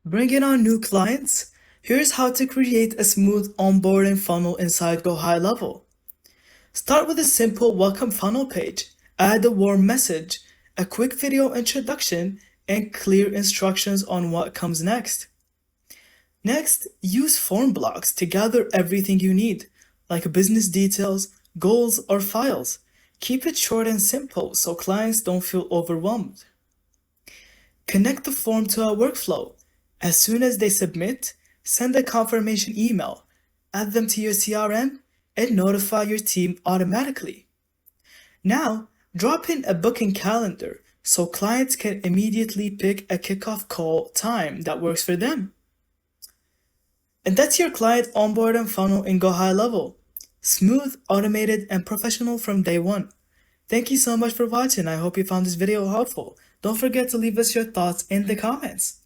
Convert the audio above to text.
Bringing on new clients? Here's how to create a smooth onboarding funnel inside GoHighLevel. Start with a simple welcome funnel page. Add a warm message, a quick video introduction, and clear instructions on what comes next. Next, use form blocks to gather everything you need, like business details, goals, or files. Keep it short and simple so clients don't feel overwhelmed. Connect the form to a workflow. As soon as they submit, send a confirmation email, add them to your CRM, and notify your team automatically. Now, drop in a booking calendar so clients can immediately pick a kickoff call time that works for them. And that's your client onboarding funnel in GoHighLevel. Smooth, automated, and professional from day one. Thank you so much for watching. I hope you found this video helpful. Don't forget to leave us your thoughts in the comments.